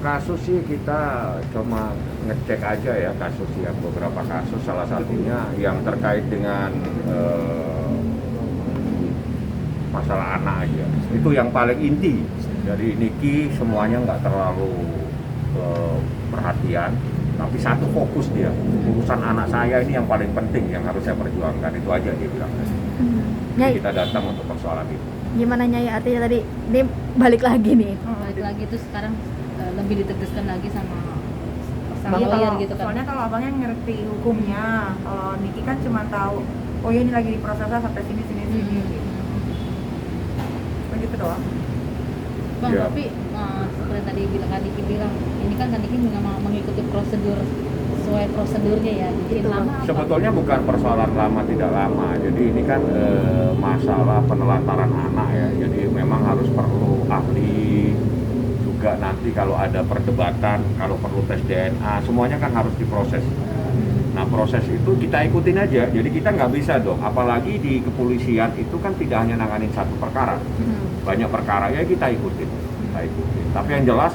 kasus sih kita cuma ngecek aja ya kasus yang beberapa kasus, salah satunya yang terkait dengan masalah anak aja. Itu yang paling inti. Jadi Niki semuanya nggak terlalu perhatian, tapi satu fokus dia. Urusan anak saya ini yang paling penting yang harus saya perjuangkan, itu aja dia bilang. Jadi kita datang untuk persoalan itu. Gimana Nyai, artinya tadi ini balik lagi nih? Balik lagi tuh sekarang lebih ditegaskan lagi sama Iya, lawyer kalau, gitu kan. soalnya kalau abangnya ngerti hukumnya, kalau Niki kan cuma tahu oh ya ini lagi diprosesnya sampai sini gitu. Begitu doang. Bang, Ya. tapi seperti tadi bilang Kak Niki bilang, ini kan Kak Niki nggak mau mengikuti prosedur sesuai prosedurnya ya. Jadi Betul. lama apa? Sebetulnya bukan persoalan lama tidak lama, jadi ini kan masalah penelantaran anak ya, jadi memang harus perlu ahli juga, nanti kalau ada perdebatan, kalau perlu tes DNA, semuanya kan harus diproses. Nah proses itu kita ikutin aja, jadi kita nggak bisa dong, apalagi di kepolisian itu kan tidak hanya nanganin satu perkara, banyak perkara ya kita ikutin. Tapi yang jelas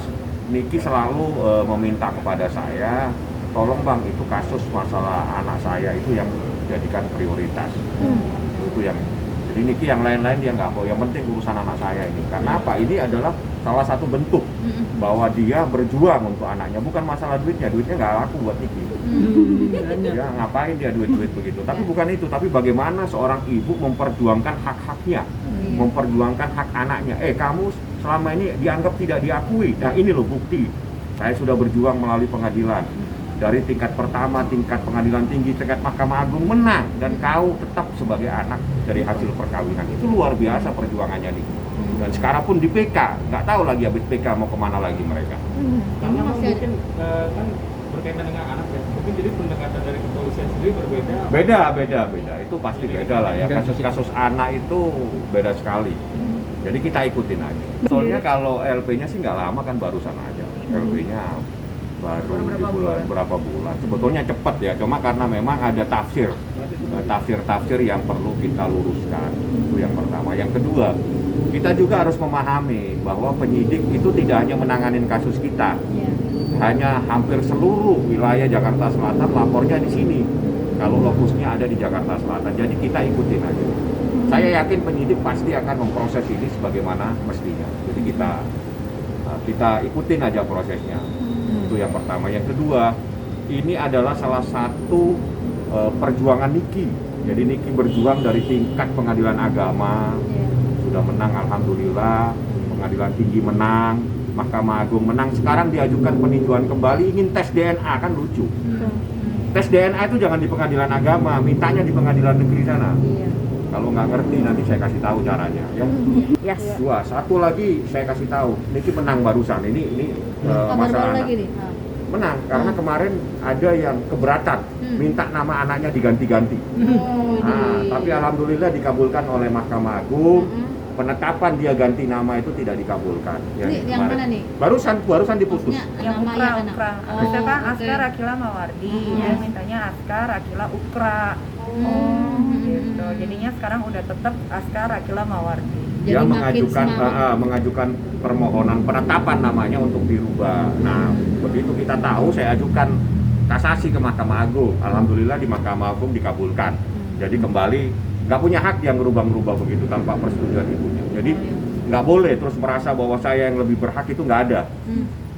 Niki selalu meminta kepada saya, tolong bang itu kasus masalah anak saya itu yang jadikan prioritas. Itu yang, jadi Niki yang lain-lain dia nggak mau, yang penting urusan anak saya ini. Karena apa? Ini adalah salah satu bentuk bahwa dia berjuang untuk anaknya, bukan masalah duitnya nggak laku buat Niki. Ya ngapain dia duit-duit begitu, tapi bukan itu, tapi bagaimana seorang ibu memperjuangkan hak-haknya, memperjuangkan hak anaknya. Kamu selama ini dianggap tidak diakui, nah ini loh bukti, saya sudah berjuang melalui pengadilan, dari tingkat pertama, tingkat pengadilan tinggi, tingkat Mahkamah Agung menang, dan kau tetap sebagai anak dari hasil perkawinan. Itu luar biasa perjuangannya nih. Dan sekarang pun di PK, nggak tahu lagi habis PK mau kemana lagi mereka. Karena Ini masih mungkin kan berkaitan dengan anak ya, mungkin jadi pendekatan dari kepolisian sendiri berbeda. Beda, itu pasti beda lah ya. Kasus-kasus anak itu beda sekali. Jadi kita ikutin aja. Soalnya kalau LP-nya sih nggak lama kan, barusan aja. LP-nya baru di bulan berapa bulan. Sebetulnya cepat ya, cuma karena memang ada tafsir yang perlu kita luruskan. Itu yang pertama. Yang kedua, kita juga harus memahami bahwa penyidik itu tidak hanya menanganin kasus kita. Hanya hampir seluruh wilayah Jakarta Selatan lapornya di sini. Kalau lokusnya ada di Jakarta Selatan, jadi kita ikutin aja. Saya yakin penyidik pasti akan memproses ini sebagaimana mestinya. Jadi kita ikutin aja prosesnya. Itu yang pertama. Yang kedua, ini adalah salah satu perjuangan Niki. Jadi Niki berjuang dari tingkat pengadilan agama, sudah menang alhamdulillah, pengadilan tinggi menang, Mahkamah Agung menang, sekarang diajukan peninjauan kembali, ingin tes DNA, kan lucu. Tes DNA itu jangan di pengadilan agama, mintanya di pengadilan negeri sana. Kalau nggak ngerti nanti saya kasih tahu caranya ya. Yes. Dua, satu lagi saya kasih tahu, Niki menang barusan, ini masalah anak. lagi nih. Menang karena kemarin ada yang keberatan, minta nama anaknya diganti-ganti. Tapi alhamdulillah dikabulkan oleh Mahkamah Agung. Penetapan dia ganti nama itu tidak dikabulkan. Ini yang mana nih? Barusan diputus. Maksudnya Yang nama Ukra, yang mana? Ukra. Oh, Harusnya kan oke. Askar Akila Mawardi, dia mintanya Askar Akila Ukra. Gitu. Jadinya sekarang udah tetap Askar Akila Mawardi. Dia Jadi makin mengajukan semangat. mengajukan permohonan penetapan namanya untuk dirubah. Nah, begitu kita tahu saya ajukan kasasi ke Mahkamah Agung. Alhamdulillah di Mahkamah Agung dikabulkan. Jadi kembali nggak punya hak yang ngerubah-ngerubah begitu tanpa persetujuan ibunya. Jadi nggak boleh terus merasa bahwa saya yang lebih berhak, itu nggak ada.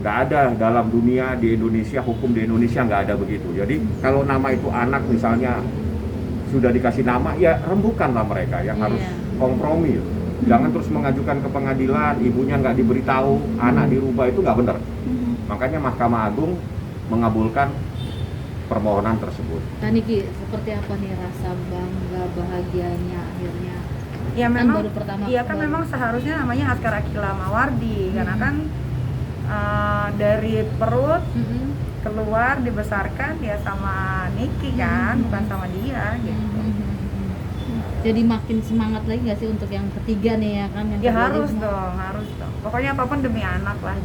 Nggak ada dalam dunia di Indonesia, hukum di Indonesia nggak ada begitu. Jadi kalau nama itu anak misalnya sudah dikasih nama, ya rembukanlah mereka yang harus kompromi. Jangan terus mengajukan ke pengadilan, ibunya nggak diberitahu, anak dirubah, itu nggak benar. Makanya Mahkamah Agung mengabulkan permohonan tersebut. Kak Niki, seperti apa nih rasa bangga bahagianya akhirnya? Ya Kan memang, baru pertama iya kan kali. memang seharusnya namanya Askar Akila Mawardi, karena kan dari perut keluar dibesarkan ya sama Niki kan, bukan sama dia gitu. Jadi makin semangat lagi nggak sih untuk yang ketiga nih ya kan? Yang Ya kedua harus dia dong. Pokoknya apapun demi anak lah.